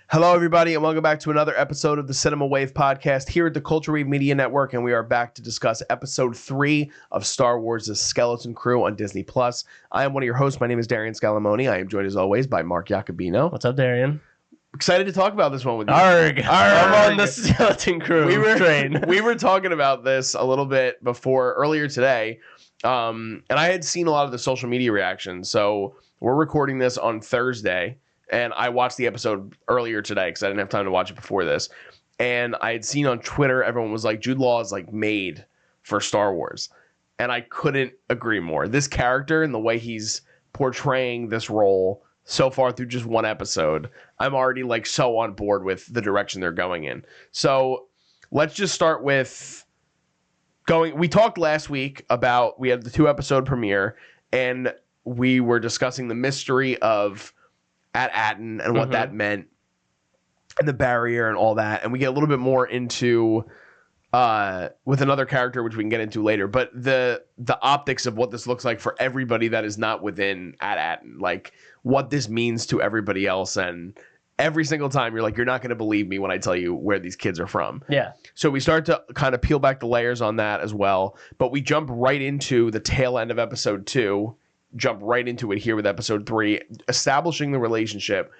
Hello, everybody, and welcome back to another episode of the Cinema Wave podcast here at the Culture Wave Media Network, and we are back to discuss episode 3 of Star Wars: The Skeleton Crew on Disney+. I am one of your hosts. My name is Darian Scalamoni. I am joined, as always, by Mark Jacobino. What's up, Darian? Excited to talk about this one with you. Arg! I'm on the Skeleton Crew train. We were talking about this a little bit earlier today, and I had seen a lot of the social media reactions, so we're recording this on Thursday. And I watched the episode earlier today because I didn't have time to watch it before this. And I had seen on Twitter, everyone was like, Jude Law is like made for Star Wars. And I couldn't agree more. This character and the way he's portraying this role so far through just one episode, I'm already like so on board with the direction they're going in. So let's just start with we talked last week about, we had the 2-episode premiere and we were discussing the mystery of At Attan and what that meant and the barrier and all that. And we get a little bit more into with another character, which we can get into later. But the optics of what this looks like for everybody that is not within At Attan, like what this means to everybody else. And every single time you're like, you're not going to believe me when I tell you where these kids are from. Yeah. So we start to kind of peel back the layers on that as well. But we jump right into the tail end of episode 2. Jump right into it here with episode 3, establishing the relationship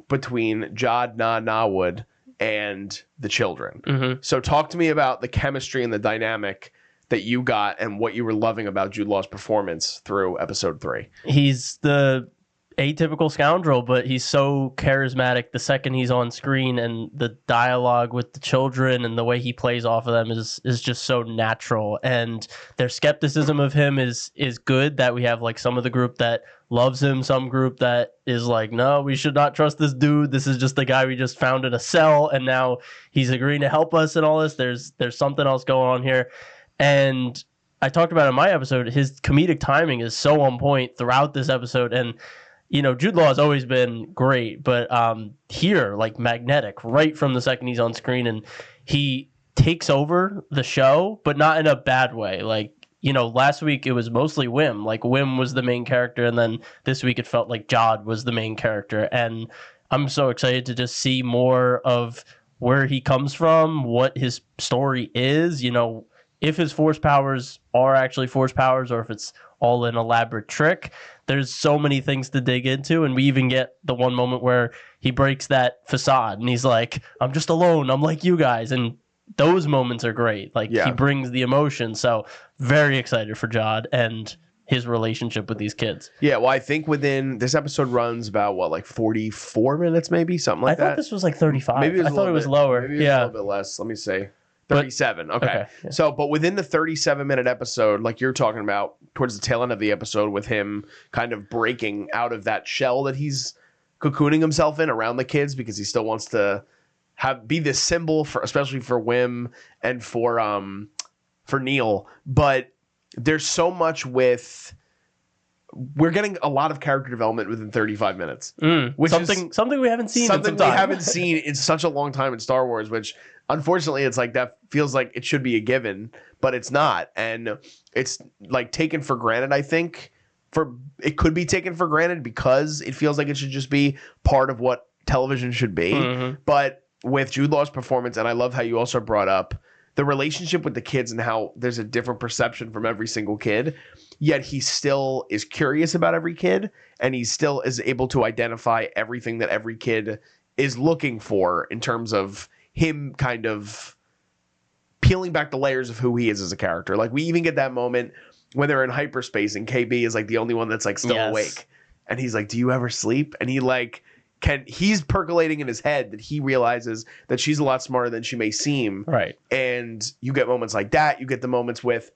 between Jude Law, Nawood, and the children. So talk to me about the chemistry and the dynamic that you got and what you were loving about Jude Law's performance through episode 3. He's the atypical scoundrel, but he's so charismatic the second he's on screen, and the dialogue with the children and the way he plays off of them is just so natural. And their skepticism of him is good, that we have like some of the group that loves him, some group that is like, no, we should not trust this dude. This is just the guy we just found in a cell, and now he's agreeing to help us and all this. There's something else going on here. And I talked about in my episode, his comedic timing is so on point throughout this episode. And you know, Jude Law has always been great, but here, like magnetic, right from the second he's on screen, and he takes over the show, but not in a bad way. Like, you know, last week it was mostly Wim. Like, Wim was the main character, and then this week it felt like Jude was the main character. And I'm so excited to just see more of where he comes from, what his story is, you know, if his force powers are actually force powers or if it's all an elaborate trick. There's so many things to dig into, and we even get the one moment where he breaks that facade and he's like, I'm just alone, I'm like you guys. And those moments are great. Like, he brings the emotion. So very excited for Jude and his relationship with these kids. Yeah, well, I think within this episode runs about like 44 minutes, maybe something like that. I thought this was like 35. Maybe I thought it was lower. Maybe it was a little bit less. Let me see. 37. Okay. Yeah. So, but within the 37-minute episode, like you're talking about, towards the tail end of the episode, with him kind of breaking out of that shell that he's cocooning himself in around the kids, because he still wants to be this symbol for, especially for Wim and for Neil. But there's so much we're getting a lot of character development within 35 minutes, which is something we haven't seen. Something we haven't seen in such a long time in Star Wars, which unfortunately it's like that feels like it should be a given, but it's not. And it's like taken for granted, I think. It could be taken for granted because it feels like it should just be part of what television should be. But with Jude Law's performance, and I love how you also brought up the relationship with the kids and how there's a different perception from every single kid, yet he still is curious about every kid, and he still is able to identify everything that every kid is looking for in terms of him kind of peeling back the layers of who he is as a character. Like, we even get that moment when they're in hyperspace and KB is like the only one that's like still awake, and he's like, do you ever sleep? And he like he's percolating in his head that he realizes that she's a lot smarter than she may seem. Right. And you get moments like that. You get the moments with,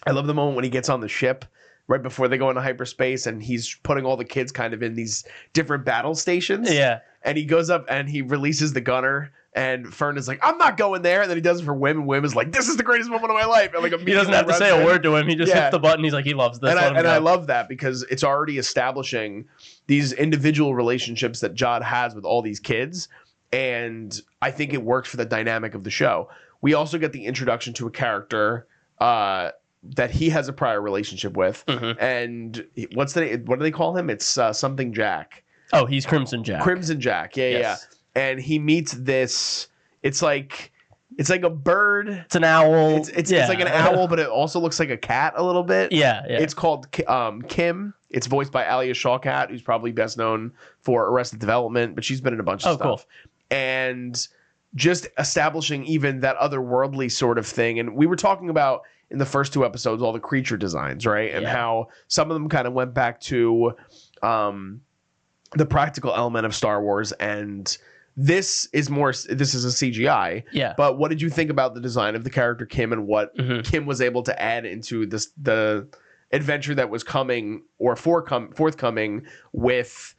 I love the moment when he gets on the ship right before they go into hyperspace, and he's putting all the kids kind of in these different battle stations. Yeah. And he goes up and he releases the gunner, and Fern is like, I'm not going there. And then he does it for Wim, and Wim is like, this is the greatest moment of my life. And like, he doesn't have to say a word to him. He just hits the button. He's like, he loves this. And I love that, because it's already establishing these individual relationships that Jude has with all these kids. And I think it works for the dynamic of the show. We also get the introduction to a character that he has a prior relationship with. And what do they call him? It's something Jack. Oh, he's Crimson Jack. Crimson Jack. Yeah. and he meets this. It's like a bird. It's an owl. It's like an owl, but it also looks like a cat a little bit. Yeah. It's called Kim. It's voiced by Alia Shawkat, who's probably best known for Arrested Development, but she's been in a bunch of stuff. Cool. And just establishing even that otherworldly sort of thing. And we were talking about in the first 2 episodes all the creature designs, right? And how some of them kind of went back to the practical element of Star Wars, and this is a CGI. Yeah. But what did you think about the design of the character Kim and what Kim was able to add into the adventure that was coming or forthcoming with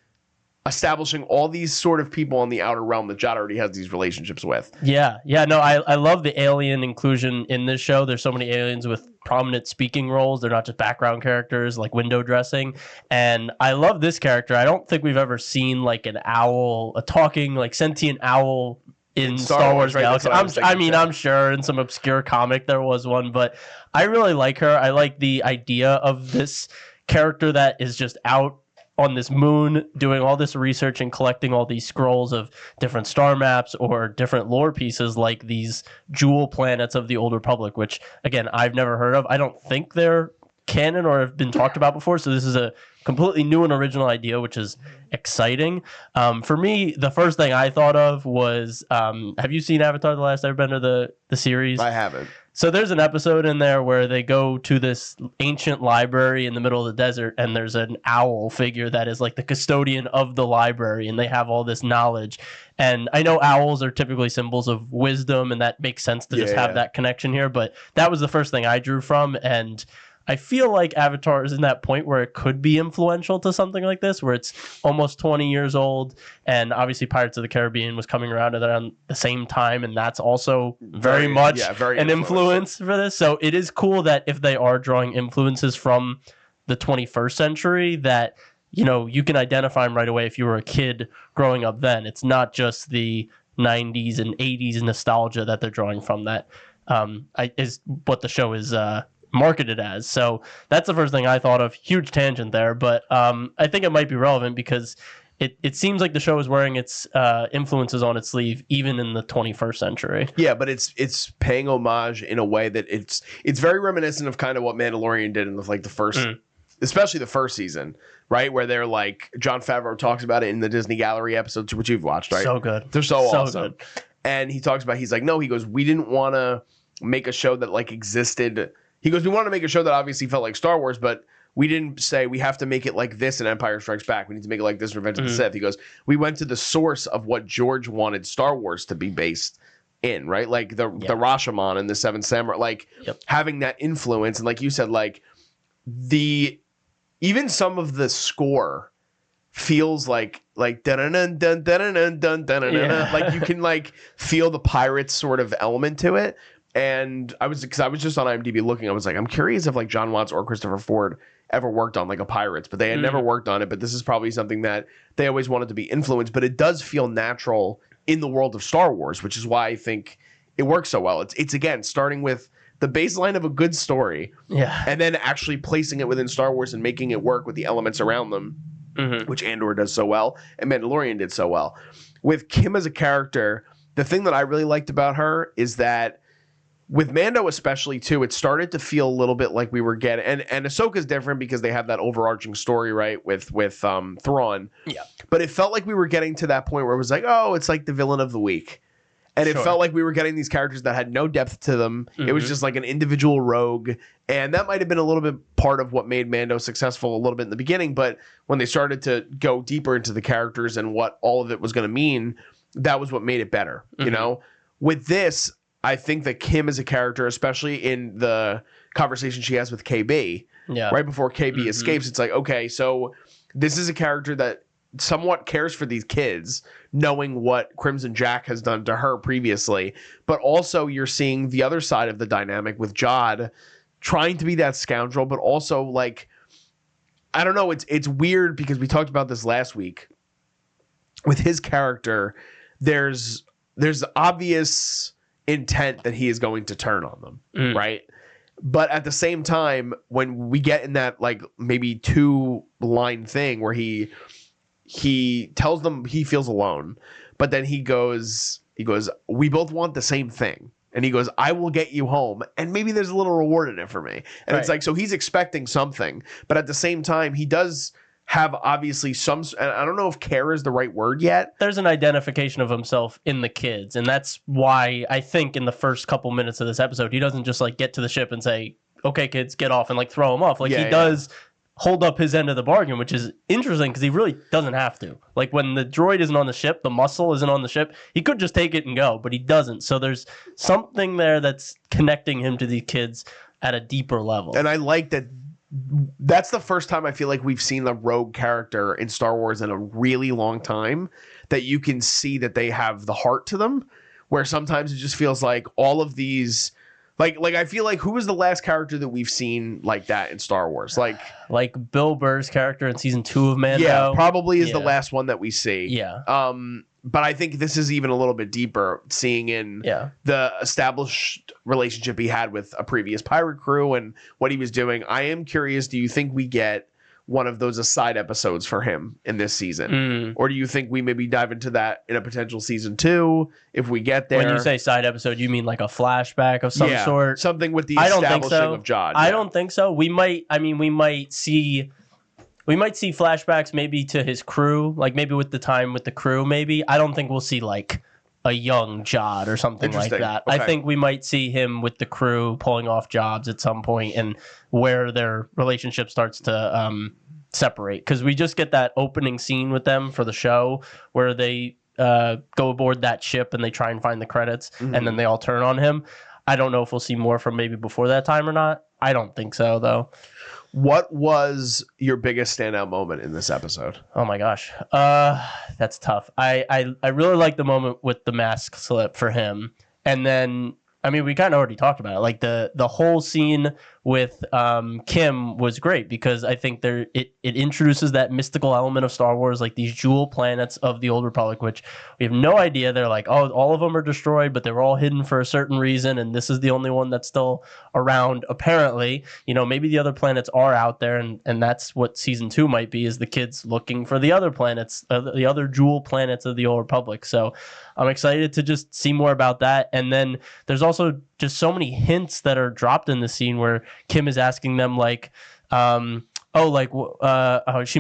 establishing all these sort of people on the outer realm that Jad already has these relationships with? Yeah. No, I love the alien inclusion in this show. There's so many aliens with prominent speaking roles. They're not just background characters like window dressing. And I love this character. I don't think we've ever seen like an owl, a talking like sentient owl in Star Wars Galaxy. I'm sure in some obscure comic there was one, but I really like her. I like the idea of this character that is just out on this moon doing all this research and collecting all these scrolls of different star maps or different lore pieces like these jewel planets of the Old Republic, which again I've never heard of. I don't think they're canon or have been talked about before, so this is a completely new and original idea, which is exciting. For me, the first thing I thought of was have you seen Avatar: The Last Airbender, the series? I haven't. So there's an episode in there where they go to this ancient library in the middle of the desert, and there's an owl figure that is like the custodian of the library, and they have all this knowledge. And I know owls are typically symbols of wisdom, and that makes sense to just have that connection here, but that was the first thing I drew from, and I feel like Avatar is in that point where it could be influential to something like this, where it's almost 20 years old, and obviously Pirates of the Caribbean was coming around at the same time, and that's also very much an influence for this. So it is cool that if they are drawing influences from the 21st century, that you can identify them right away if you were a kid growing up then. It's not just the 90s and 80s nostalgia that they're drawing from. That is what the show is marketed as. So that's the first thing I thought of. Huge tangent there, but I think it might be relevant because it seems like the show is wearing its influences on its sleeve even in the 21st century. Yeah, but it's paying homage in a way that it's very reminiscent of kind of what Mandalorian did in the first especially the first season, right? Where they're like, Jon Favreau talks about it in the Disney Gallery episodes, which you've watched, right? So good. They're so awesome. Good. And he talks about, he's like, no, he goes, we didn't want to make a show that like existed. He goes, we wanted to make a show that obviously felt like Star Wars, but we didn't say we have to make it like this in Empire Strikes Back. We need to make it like this in Revenge of the Sith. He goes, we went to the source of what George wanted Star Wars to be based in, right? Like the Rashomon and the Seven Samurai, like having that influence. And like you said, like even some of the score feels like dun dun dun dun dun dun dun. Like you can like feel the Pirates sort of element to it. And I was just on IMDb looking. I was like, I'm curious if like John Watts or Christopher Ford ever worked on like a Pirates, but they had never worked on it. But this is probably something that they always wanted to be influenced. But it does feel natural in the world of Star Wars, which is why I think it works so well. It's again starting with the baseline of a good story, and then actually placing it within Star Wars and making it work with the elements around them, which Andor does so well and Mandalorian did so well. With Kim as a character, the thing that I really liked about her is that with Mando especially too, it started to feel a little bit like we were getting, and Ahsoka's different because they have that overarching story, right, with Thrawn. Yeah. But it felt like we were getting to that point where it was like, oh, it's like the villain of the week. And it felt like we were getting these characters that had no depth to them. It was just like an individual rogue. And that might have been a little bit part of what made Mando successful a little bit in the beginning. But when they started to go deeper into the characters and what all of it was going to mean, that was what made it better. You know, with this, I think that Kim as a character, especially in the conversation she has with KB, right before KB escapes, it's like, okay, so this is a character that somewhat cares for these kids, knowing what Crimson Jack has done to her previously. But also you're seeing the other side of the dynamic with Jod trying to be that scoundrel, but also like, I don't know, it's weird because we talked about this last week. With his character, there's obvious intent that he is going to turn on them, right? But at the same time, when we get in that like maybe 2-line thing where he tells them he feels alone, but then he goes, we both want the same thing. And he goes, I will get you home. And maybe there's a little reward in it for me. And it's like, so he's expecting something. But at the same time, he does have obviously some, and I don't know if care is the right word yet. There's an identification of himself in the kids. And that's why I think in the first couple minutes of this episode, he doesn't just like get to the ship and say, okay, kids, get off and like throw them off. Like he does hold up his end of the bargain, which is interesting because he really doesn't have to. Like when the droid isn't on the ship, the muscle isn't on the ship, he could just take it and go, but he doesn't. So there's something there that's connecting him to these kids at a deeper level. And I like that. That's the first time I feel like we've seen a rogue character in Star Wars in a really long time that you can see that they have the heart to them, where sometimes it just feels like all of these... Like I feel like who was the last character that we've seen like that in Star Wars? Like Bill Burr's character in season 2 of Mando. Yeah, probably is the last one that we see. Yeah. But I think this is even a little bit deeper, seeing in the established relationship he had with a previous pirate crew and what he was doing. I am curious, do you think we get one of those aside episodes for him in this season? Or do you think we maybe dive into that in a potential season 2 if we get there? When you say side episode, you mean like a flashback of some sort? Something with the establishing of Jod. I don't think so. We might see flashbacks maybe to his crew, like maybe with the time with the crew maybe. I don't think we'll see like a young Jod or something like that. Okay. I think we might see him with the crew pulling off jobs at some point and where their relationship starts to separate. Because we just get that opening scene with them for the show where they go aboard that ship and they try and find the credits and then they all turn on him. I don't know if we'll see more from maybe before that time or not. I don't think so, though. What was your biggest standout moment in this episode? Oh my gosh, that's tough. I really like the moment with the mask slip for him, and then I mean we kind of already talked about it. Like the whole scene with Kim was great because I think it introduces that mystical element of Star Wars, like these jewel planets of the Old Republic, which we have no idea. They're like, oh, all of them are destroyed, but they were all hidden for a certain reason, and this is the only one that's still around. Apparently, maybe the other planets are out there, and that's what season 2 might be: is the kids looking for the other planets, the other jewel planets of the Old Republic. So I'm excited to just see more about that. And then there's also just so many hints that are dropped in the scene where Kim is asking them like, she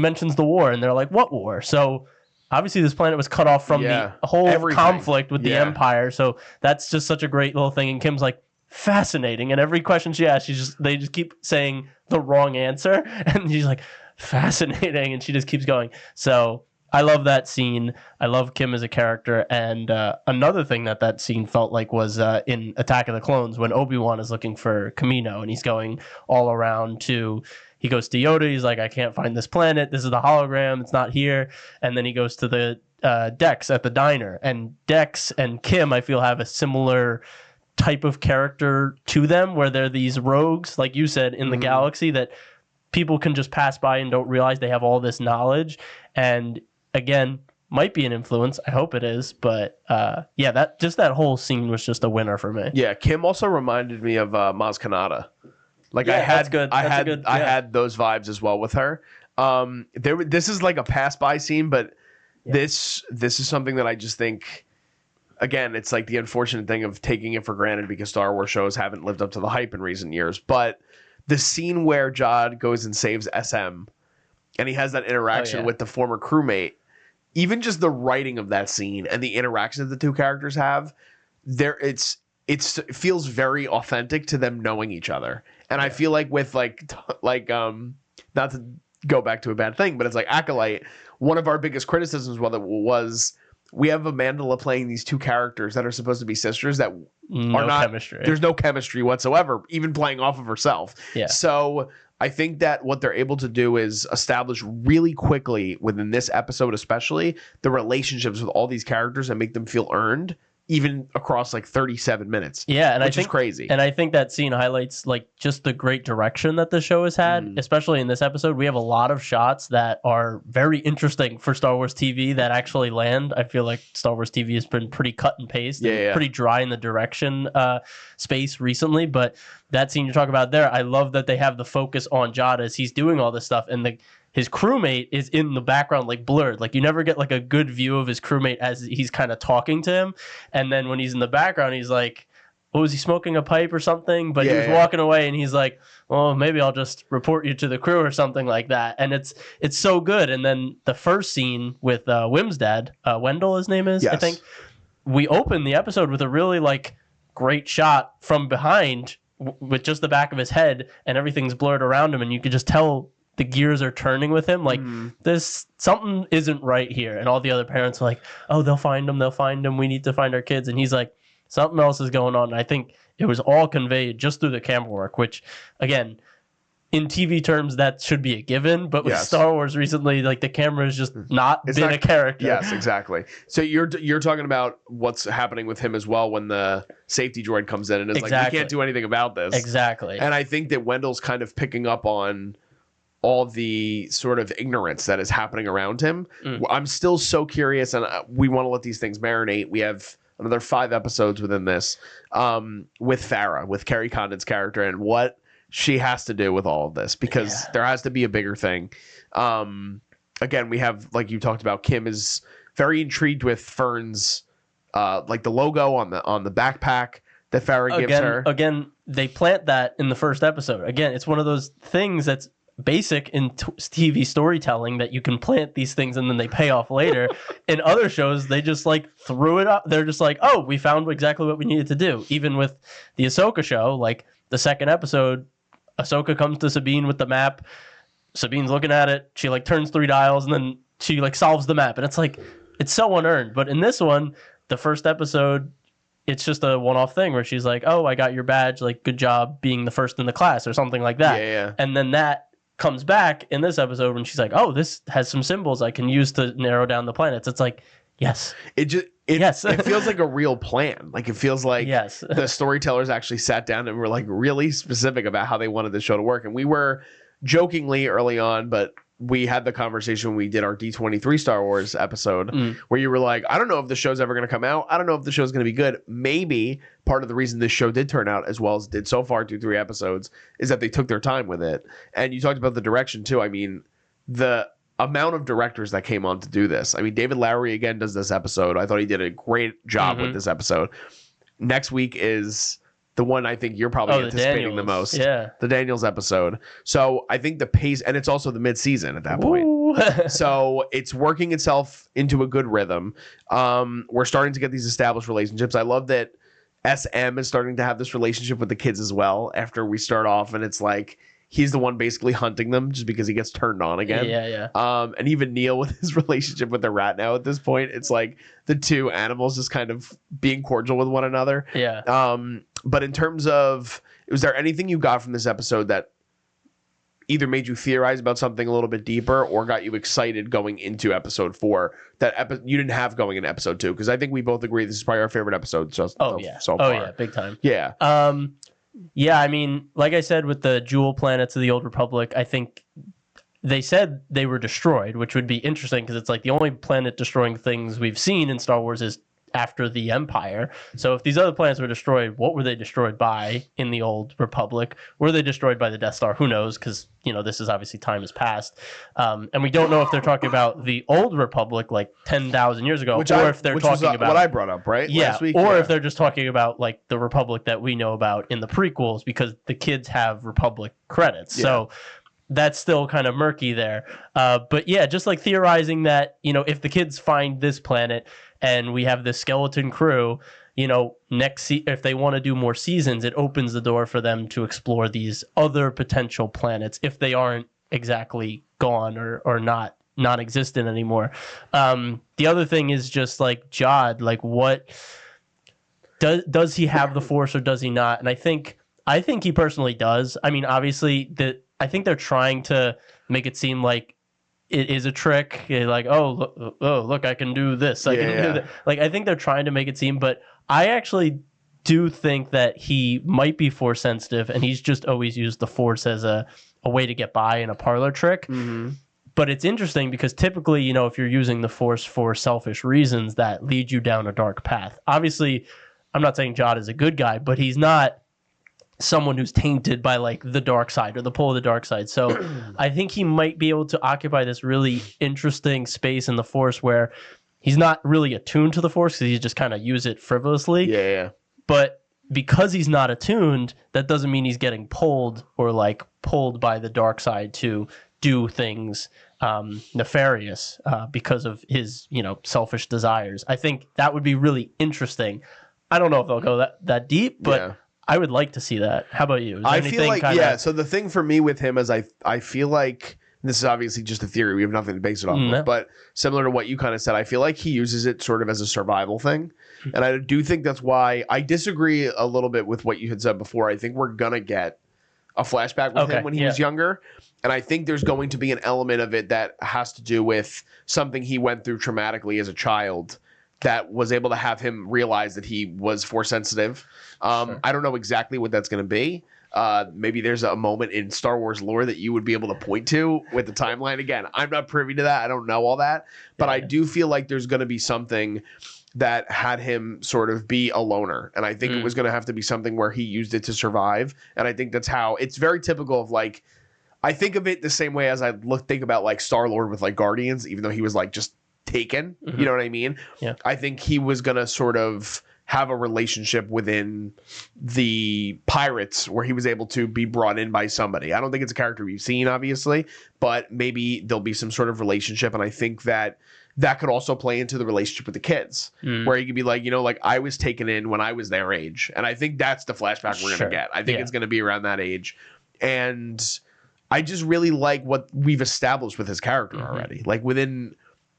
mentions the war and they're like, what war? So obviously this planet was cut off from the whole conflict with the Empire. So that's just such a great little thing. And Kim's like, fascinating. And every question she asks, they just keep saying the wrong answer. And she's like, fascinating. And she just keeps going. So I love that scene. I love Kim as a character. And another thing that scene felt like was in Attack of the Clones when Obi-Wan is looking for Kamino and he's going all around he goes to Yoda. He's like, I can't find this planet. This is the hologram. It's not here. And then he goes to the Dex at the diner. And Dex and Kim, I feel, have a similar type of character to them where they're these rogues, like you said, in the galaxy that people can just pass by and don't realize they have all this knowledge. And again, might be an influence. I hope it is, but that whole scene was just a winner for me. Yeah, Kim also reminded me of Maz Kanata. Like I had those vibes as well with her. This is like a pass by scene, but this is something that I just think. Again, it's like the unfortunate thing of taking it for granted because Star Wars shows haven't lived up to the hype in recent years. But the scene where Jod goes and saves SM, and he has that interaction with the former crewmate. Even just the writing of that scene and the interaction that the two characters have, it feels very authentic to them knowing each other. And I feel like with not to go back to a bad thing, but it's like Acolyte. One of our biggest criticisms was we have Amandla playing these two characters that are supposed to be sisters that are not chemistry. There's no chemistry whatsoever, even playing off of herself. Yeah. So I think that what they're able to do is establish really quickly within this episode, especially the relationships with all these characters and make them feel earned, even across like 37 minutes. Yeah, which is crazy. And I think that scene highlights like just the great direction that the show has had, especially in this episode. We have a lot of shots that are very interesting for Star Wars TV that actually land. I feel like Star Wars TV has been pretty cut and paste and pretty dry in the direction space recently. But that scene you're talking about there, I love that they have the focus on Jod as he's doing all this stuff. And his crewmate is in the background, like blurred. Like you never get like a good view of his crewmate as he's kind of talking to him. And then when he's in the background, he's like, what was he, smoking a pipe or something? But he was walking away and he's like, well, maybe I'll just report you to the crew or something like that. And it's so good. And then the first scene with Wim's dad, Wendell, his name is, I think. We open the episode with a really like great shot from behind with just the back of his head, and everything's blurred around him. And you could just tell the gears are turning with him. Like this, something isn't right here. And all the other parents are like, oh, they'll find him. We need to find our kids. And he's like, something else is going on. And I think it was all conveyed just through the camera work, which, again, in TV terms, that should be a given. But with Star Wars recently, like the camera has just not a character. Yes, exactly. So you're talking about what's happening with him as well when the safety droid comes in and is like, we can't do anything about this. Exactly. And I think that Wendell's kind of picking up on all the sort of ignorance that is happening around him. I'm still so curious, and we want to let these things marinate. We have another 5 episodes within this with Farrah, with Kerry Condon's character, and what she has to do with all of this, because there has to be a bigger thing. Again, we have, like you talked about, Kim is very intrigued with Fern's like the logo on the backpack that Farrah gives her. Again, they plant that in the first episode. Again, it's one of those things that's basic in TV storytelling, that you can plant these things and then they pay off later. In other shows, they just like threw it up. They're just like, oh, we found exactly what we needed to do. Even with the Ahsoka show, like the second episode, Ahsoka comes to Sabine with the map. Sabine's looking at it. She like turns 3 dials and then she like solves the map. And it's like, it's so unearned. But in this one, the first episode, it's just a one-off thing where she's like, oh, I got your badge. Like, good job being the first in the class or something like that. Yeah. And then that comes back in this episode when she's like, oh, this has some symbols I can use to narrow down the planets. It's like, yes. It feels like a real plan. Like, it feels like the storytellers actually sat down and were like really specific about how they wanted the show to work. And we were jokingly early on, but we had the conversation when we did our D23 Star Wars episode where you were like, I don't know if the show's ever going to come out. I don't know if the show's going to be good. Maybe part of the reason this show did turn out as well as it did so far, 2-3 episodes, is that they took their time with it. And you talked about the direction too. I mean, the amount of directors that came on to do this. I mean, David Lowery again does this episode. I thought he did a great job with this episode. Next week is the one I think you're probably anticipating the most. Yeah. The Daniels episode. So I think the pace, and it's also the mid-season at that point. So it's working itself into a good rhythm. We're starting to get these established relationships. I love that SM is starting to have this relationship with the kids as well after we start off, and it's like he's the one basically hunting them just because he gets turned on again. Yeah. And even Neil with his relationship with the rat now at this point, it's like the two animals just kind of being cordial with one another. Yeah. But in terms of, was there anything you got from this episode that either made you theorize about something a little bit deeper or got you excited going into episode 4 that you didn't have going in episode 2? Because I think we both agree this is probably our favorite episode so far. Oh, yeah, big time. Yeah. Yeah, I mean, like I said, with the jewel planets of the Old Republic, I think they said they were destroyed, which would be interesting because it's like the only planet destroying things we've seen in Star Wars is after the Empire. So if these other planets were destroyed, what were they destroyed by in the Old Republic? Were they destroyed by the Death Star? Who knows? Because, this is obviously time has passed. And we don't know if they're talking about the Old Republic like 10,000 years ago, if they're talking about what I brought up, right? Yeah, last week, if they're just talking about like the Republic that we know about in the prequels, because the kids have Republic credits. Yeah. So that's still kind of murky there. But yeah, just like theorizing that, if the kids find this planet and we have this skeleton crew, if they want to do more seasons, it opens the door for them to explore these other potential planets if they aren't exactly gone or not non-existent anymore. The other thing is just like Jod, like what does he have the Force or does he not? And I think he personally does. I mean, obviously I think they're trying to make it seem like it is a trick. Like, look, I can do this. I can do that. Like, I think they're trying to make it seem, but I actually do think that he might be Force sensitive, and he's just always used the Force as a way to get by in a parlor trick. Mm-hmm. But it's interesting because typically, if you're using the Force for selfish reasons, that lead you down a dark path. Obviously, I'm not saying Jod is a good guy, but he's not someone who's tainted by like the dark side or the pull of the dark side. So I think he might be able to occupy this really interesting space in the Force where he's not really attuned to the Force because he just kind of use it frivolously. Yeah. But because he's not attuned, that doesn't mean he's getting pulled or like pulled by the dark side to do things nefarious because of his, selfish desires. I think that would be really interesting. I don't know if they'll go that deep, but I would like to see that. How about you? I feel like, so the thing for me with him is I feel like, this is obviously just a theory, we have nothing to base it off of, but similar to what you kind of said, I feel like he uses it sort of as a survival thing. And I do think that's why I disagree a little bit with what you had said before. I think we're going to get a flashback with him when he was younger. And I think there's going to be an element of it that has to do with something he went through traumatically as a child that was able to have him realize that he was Force sensitive. Sure. I don't know exactly what that's going to be. Maybe there's a moment in Star Wars lore that you would be able to point to with the timeline. Again, I'm not privy to that. I don't know all that. But I do feel like there's going to be something that had him sort of be a loner. And I think it was going to have to be something where he used it to survive. And I think that's how it's very typical of like, I think of it the same way as I think about like Star-Lord with like Guardians, even though he was like just taken, you know what I mean? Yeah. I think he was going to sort of have a relationship within the pirates where he was able to be brought in by somebody. I don't think it's a character we've seen, obviously, but maybe there'll be some sort of relationship. And I think that could also play into the relationship with the kids, where he could be like, like I was taken in when I was their age. And I think that's the flashback we're going to get. I think it's going to be around that age. And I just really like what we've established with his character already. Like within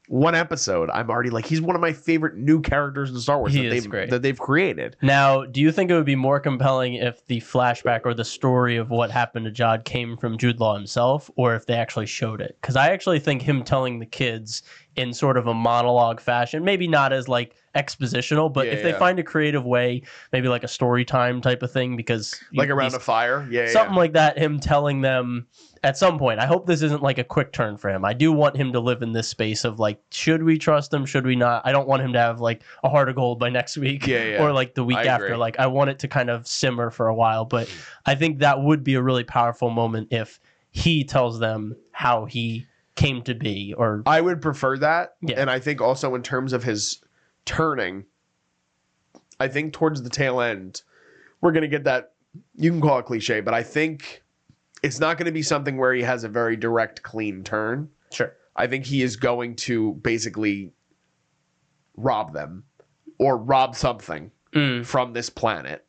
one episode, I'm already like, he's one of my favorite new characters in Star Wars that they've created. Now, do you think it would be more compelling if the flashback or the story of what happened to Jod came from Jude Law himself, or if they actually showed it? Because I actually think him telling the kids in sort of a monologue fashion, maybe not as like expositional, but if they find a creative way, maybe like a story time type of thing, because like around a fire, something like that, him telling them at some point. I hope this isn't like a quick turn for him. I do want him to live in this space of like, should we trust him? Should we not? I don't want him to have like a heart of gold by next week or like the week after. Agree. Like I want it to kind of simmer for a while, but I think that would be a really powerful moment if he tells them how he came to be. Or I would prefer that. And I think also in terms of his turning, I think towards the tail end, we're going to get that. You can call it cliche, but I think it's not going to be something where he has a very direct, clean turn. Sure. I think he is going to basically rob them or rob something from this planet,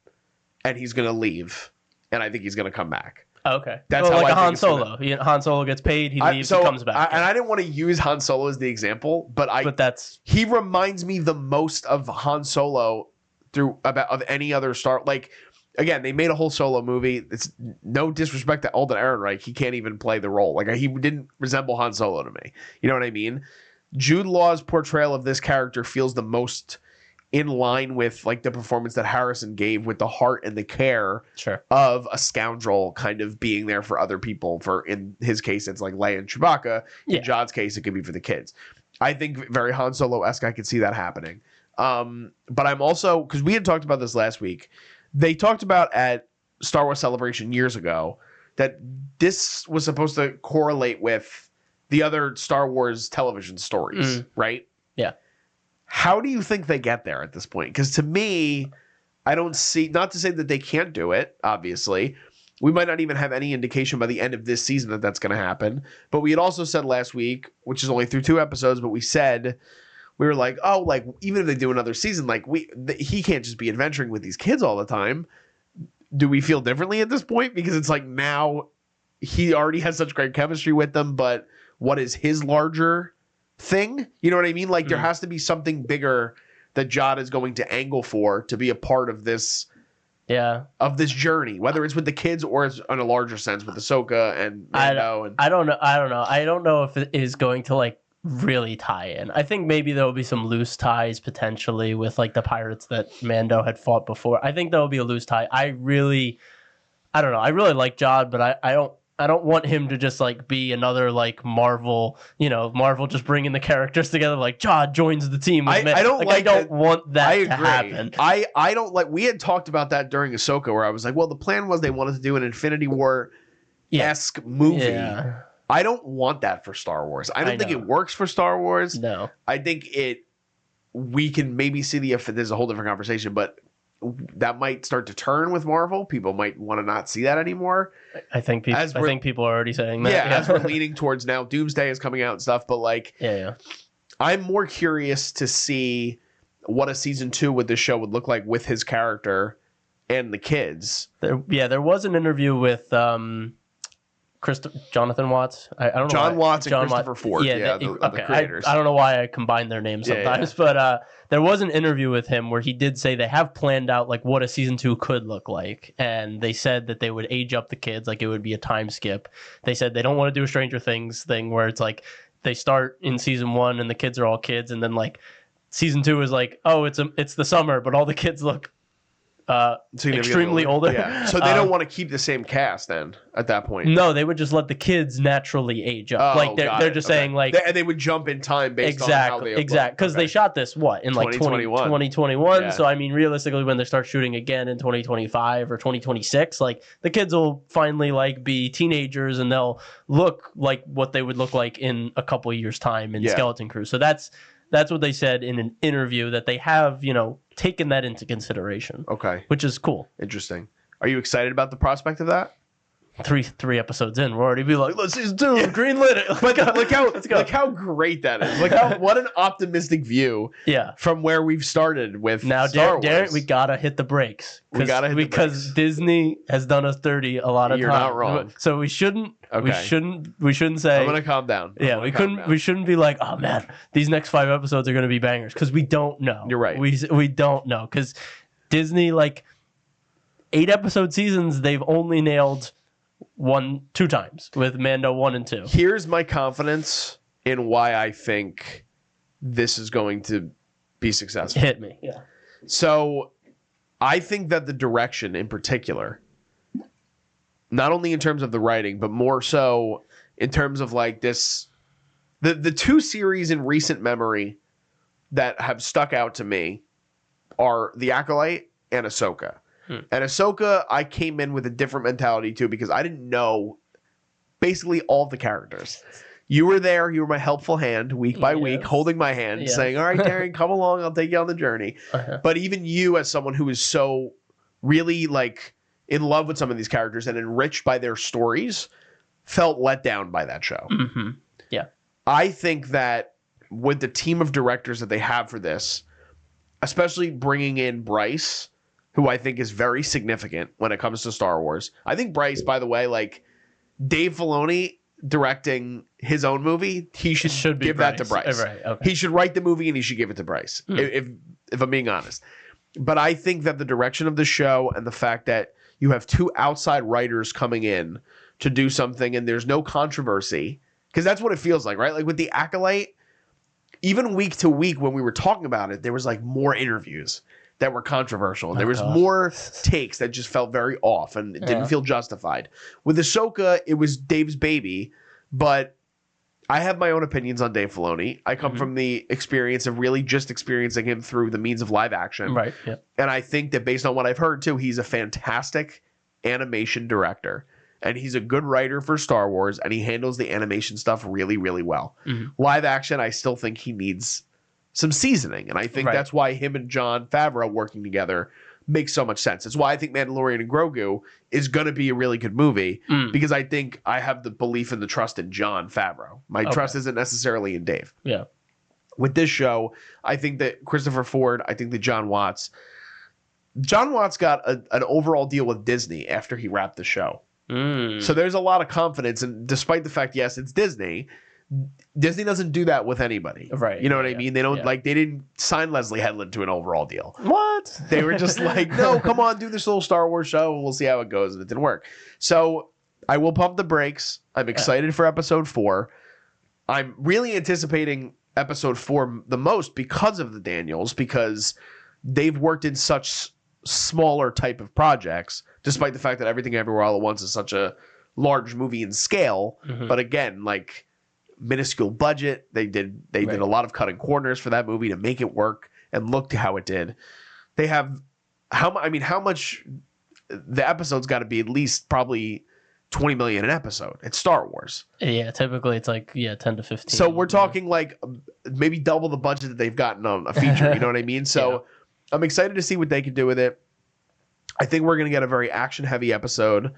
and he's going to leave, and I think he's going to come back. Okay. That's how like I a think Han Solo. Han Solo gets paid, he leaves, he comes back. And I didn't want to use Han Solo as the example, but he reminds me the most of Han Solo of any other Star. Like, again, they made a whole Solo movie. It's no disrespect to Alden Ehrenreich. He can't even play the role. Like, he didn't resemble Han Solo to me. You know what I mean? Jude Law's portrayal of this character feels the most in line with like the performance that Harrison gave, with the heart and the care of a scoundrel kind of being there for other people. For in his case, it's like Leia and Chewbacca. In Jod's case, it could be for the kids. I think very Han Solo-esque. I could see that happening. But I'm also, because we had talked about this last week, they talked about at Star Wars Celebration years ago that this was supposed to correlate with the other Star Wars television stories, right? Yeah. How do you think they get there at this point? Because to me, I don't see, not to say that they can't do it, obviously. We might not even have any indication by the end of this season that that's going to happen. But we had also said last week, which is only through 2 episodes, but we said, we were like, oh, like, even if they do another season, like, he can't just be adventuring with these kids all the time. Do we feel differently at this point? Because it's like now he already has such great chemistry with them, but what is his larger thing? You know what I mean? Like, there has to be something bigger that Jod is going to angle for to be a part of this journey, whether it's with the kids or it's in a larger sense with Ahsoka and Mando. I don't know. I don't know if it is going to like really tie in. I think maybe there will be some loose ties potentially with like the pirates that Mando had fought before. I think there will be a loose tie. I don't know. I really like Jod, but I don't I don't want him to just like be another like Marvel, Marvel just bringing the characters together. Like Jod joins the team. I don't I don't want that I agree. to happen. I don't like. We had talked about that during Ahsoka, where I was like, well, the plan was they wanted to do an Infinity War-esque movie. Yeah. I don't want that for Star Wars. I don't think it works for Star Wars. No. I think we can maybe see there's a whole different conversation, but that might start to turn with Marvel. People might want to not see that anymore. I think people are already saying that. Yeah, as we're leaning towards now, Doomsday is coming out and stuff. But like, I'm more curious to see what a season 2 with this show would look like with his character and the kids. There was an interview with Jonathan Watts. I don't know. John Watts and Christopher Ford. The creators. I don't know why I combine their names sometimes, but there was an interview with him where he did say they have planned out like what a season 2 could look like, and they said that they would age up the kids, like it would be a time skip. They said they don't want to do a Stranger Things thing where it's like they start in season 1 and the kids are all kids, and then like season 2 is like, oh, it's the summer, but all the kids look extremely older. Yeah. So they don't want to keep the same cast then at that point. No, they would just let the kids naturally age up. They're just saying like they would jump in time based on how they because they shot this in like 2021. Yeah. So I mean, realistically, when they start shooting again in 2025 or 2026, like the kids will finally like be teenagers and they'll look like what they would look like in a couple of years' time in Skeleton Crew. So that's what they said in an interview, that they have, taken that into consideration. Okay. Which is cool. Interesting. Are you excited about the prospect of that? Three episodes in, we're already be like, let's season 2, greenlit it. But look how great that is. What an optimistic view. Yeah. From where we've started with now, Star Wars. Darren, we gotta hit the brakes. Because Disney has done us dirty a lot of times. You're not wrong. So we shouldn't. Okay. We shouldn't say. I'm gonna calm down. We shouldn't be like, oh man, these next 5 episodes are gonna be bangers, because we don't know. You're right. We don't know, because Disney, like 8-episode seasons, they've only nailed 2 times with Mando 1 and 2. Here's my confidence in why I think this is going to be successful. Hit me. Yeah. So I think that the direction in particular, not only in terms of the writing, but more so in terms of like this, the 2 series in recent memory that have stuck out to me are The Acolyte and Ahsoka. And Ahsoka, I came in with a different mentality too, because I didn't know basically all the characters. You were there. You were my helpful hand week by week, holding my hand, saying, all right, Darren, come along. I'll take you on the journey. But even you, as someone who is so really like in love with some of these characters and enriched by their stories, felt let down by that show. Mm-hmm. Yeah. I think that with the team of directors that they have for this, especially bringing in Bryce, who I think is very significant when it comes to Star Wars. I think Bryce, by the way, like Dave Filoni directing his own movie, he should give that to Bryce. Right, okay. He should write the movie and he should give it to Bryce, if I'm being honest. But I think that the direction of the show and the fact that you have 2 outside writers coming in to do something and there's no controversy, because that's what it feels like, right? Like with The Acolyte, even week to week when we were talking about it, there was like more interviews that were controversial. And there was more takes that just felt very off and it didn't feel justified. With Ahsoka, it was Dave's baby, but I have my own opinions on Dave Filoni. I come from the experience of really just experiencing him through the means of live action. Right. Yeah. And I think that based on what I've heard too, he's a fantastic animation director. And he's a good writer for Star Wars, and he handles the animation stuff really, really well. Live action, I still think he needs some seasoning, and I think that's why him and Jon Favreau working together makes so much sense. It's why I think Mandalorian and Grogu is going to be a really good movie, because I think I have the belief and the trust in Jon Favreau. My trust isn't necessarily in Dave. Yeah. With this show, I think that Christopher Ford, I think that John Watts got an overall deal with Disney after he wrapped the show. So there's a lot of confidence, and despite the fact, yes, it's Disney doesn't do that with anybody. Right. You know what I mean? They don't they didn't sign Leslie Headland to an overall deal. What? They were just like, no, come on, do this little Star Wars show and we'll see how it goes. And it didn't work. So I will pump the brakes. I'm excited for episode 4. I'm really anticipating episode 4 the most because of the Daniels, because they've worked in such smaller type of projects, despite the fact that Everything Everywhere All at Once is such a large movie in scale, Mhm. but again, like minuscule budget. They did a lot of cutting corners for that movie to make it work and look to how it did. They have how much the episode's got to be at least probably 20 million an episode. It's Star Wars. Yeah, typically it's like 10 to 15. So we're talking like maybe double the budget that they've gotten on a feature. You know what I mean? So I'm excited to see what they can do with it. I think we're going to get a very action-heavy episode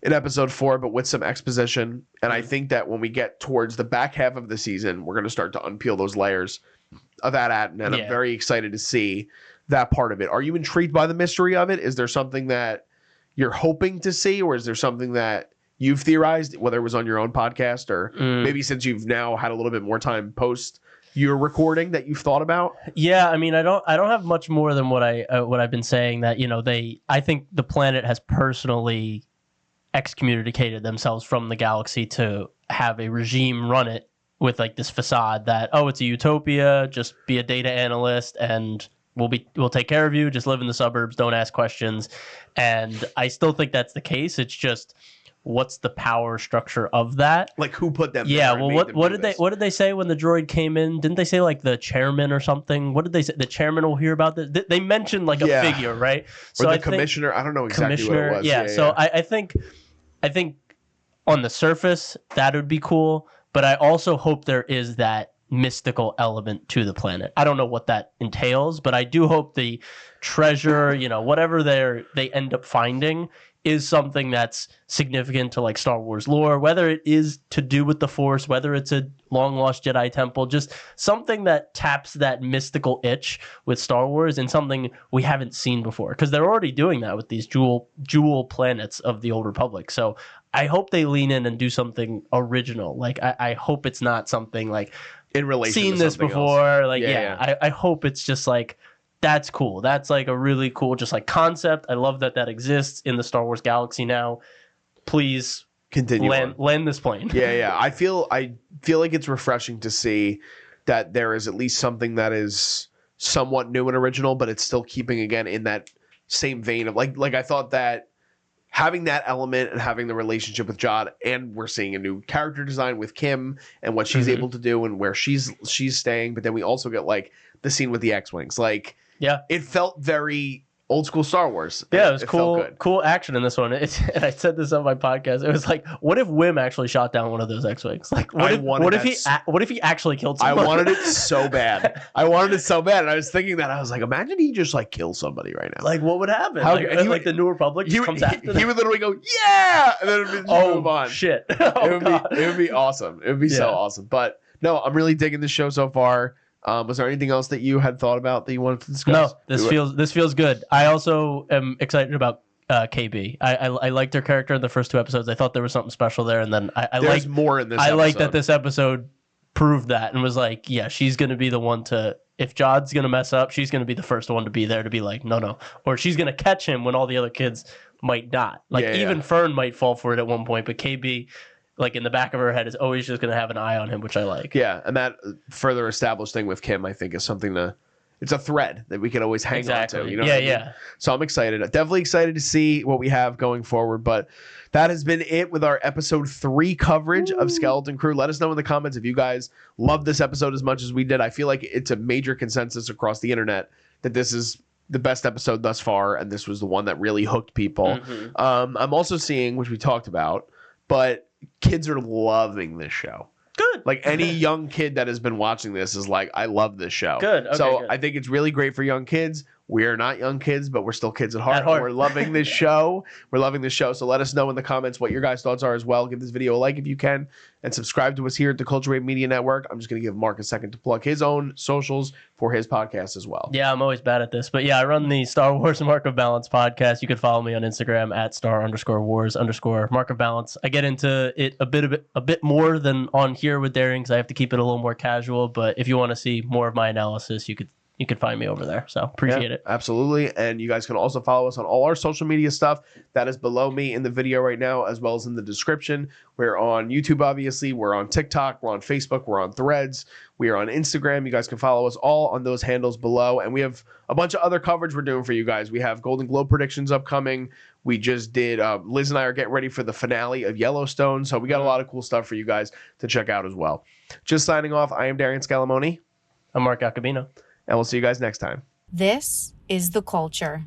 in episode 4, but with some exposition. And I think that when we get towards the back half of the season, we're going to start to unpeel those layers of At Attan. And I'm very excited to see that part of it. Are you intrigued by the mystery of it? Is there something that you're hoping to see, or is there something that you've theorized, whether it was on your own podcast or maybe since you've now had a little bit more time post your recording, that you've thought about? Yeah, I mean, I don't have much more than what I've been saying, that I think the planet has personally excommunicated themselves from the galaxy to have a regime run it with like this facade that, oh, it's a utopia, just be a data analyst and we'll take care of you, just live in the suburbs, don't ask questions. And I still think that's the case. It's just, what's the power structure of that? Like, who put them there? Yeah, well, what did they say when the droid came in? Didn't they say like the chairman or something? What did they say? The chairman will hear about this. They mentioned like a figure, right? So or the commissioner. I don't know exactly what it was. Yeah, so I think on the surface that would be cool, but I also hope there is that mystical element to the planet. I don't know what that entails, but I do hope the treasure, whatever they end up finding, is something that's significant to like Star Wars lore, whether it is to do with the Force, whether it's a long lost Jedi temple, just something that taps that mystical itch with Star Wars and something we haven't seen before, because they're already doing that with these jewel planets of the Old Republic. So I hope they lean in and do something original. Like I hope it's not something like in relation seen to this before. Else. Like I hope it's just like, that's cool. That's like a really cool, just like concept. I love that exists in the Star Wars galaxy now. Please continue land this plane. Yeah. I feel like it's refreshing to see that there is at least something that is somewhat new and original, but it's still keeping again in that same vein of like I thought that having that element and having the relationship with Jod, and we're seeing a new character design with Kim and what she's able to do and where she's staying, but then we also get like the scene with the X-Wings. Like, yeah, it felt very old school Star Wars. Yeah, it was cool action in this one. And I said this on my podcast. It was like, what if Wim actually shot down one of those X-Wings? Like, what if he actually killed someone? I wanted it so bad. And I was thinking that, I was like, imagine he just like kills somebody right now. Like, what would happen? Like the New Republic just comes after them? He would literally go, yeah, and then it would move on. Shit. It would be awesome. It would be so awesome. But no, I'm really digging this show so far. Was there anything else that you had thought about that you wanted to discuss? No, this feels good. I also am excited about KB. I liked her character in the first 2 episodes. I thought there was something special there, and then there's more in this. I like that this episode proved that and was like, yeah, she's gonna be the one to. If Jod's gonna mess up, she's gonna be the first one to be there to be like, no, or she's gonna catch him when all the other kids might not. Like even Fern might fall for it at one point, but KB, like in the back of her head, is always just going to have an eye on him, which I like. Yeah, and that further established thing with Kim, I think, is something it's a thread that we can always hang on to. You know what I mean? So I'm excited. Definitely excited to see what we have going forward. But that has been it with our episode 3 coverage of Skeleton Crew. Let us know in the comments if you guys love this episode as much as we did. I feel like it's a major consensus across the internet that this is the best episode thus far, and this was the one that really hooked people. I'm also seeing, which we talked about, but kids are loving this show. Good. Like any young kid that has been watching this is like, I love this show. Good. Okay, so good. I think it's really great for young kids. We are not young kids, but we're still kids at heart. At heart. We're loving this show. So let us know in the comments what your guys' thoughts are as well. Give this video a like if you can, and subscribe to us here at the Culture Wave Media Network. I'm just going to give Mark a second to plug his own socials for his podcast as well. Yeah, I'm always bad at this. But yeah, I run the Star Wars Mark of Balance podcast. You can follow me on Instagram at @star_wars_Mark of Balance. I get into it a bit more than on here with Darian because I have to keep it a little more casual. But if you want to see more of my analysis, you could you can find me over there. So appreciate it. Absolutely. And you guys can also follow us on all our social media stuff. That is below me in the video right now, as well as in the description. We're on YouTube, obviously. We're on TikTok. We're on Facebook. We're on Threads. We are on Instagram. You guys can follow us all on those handles below. And we have a bunch of other coverage we're doing for you guys. We have Golden Globe predictions upcoming. We just did, Liz and I are getting ready for the finale of Yellowstone. So we got a lot of cool stuff for you guys to check out as well. Just signing off, I am Darian Scalamoni. I'm Mark Acabino. And we'll see you guys next time. This is The Culture.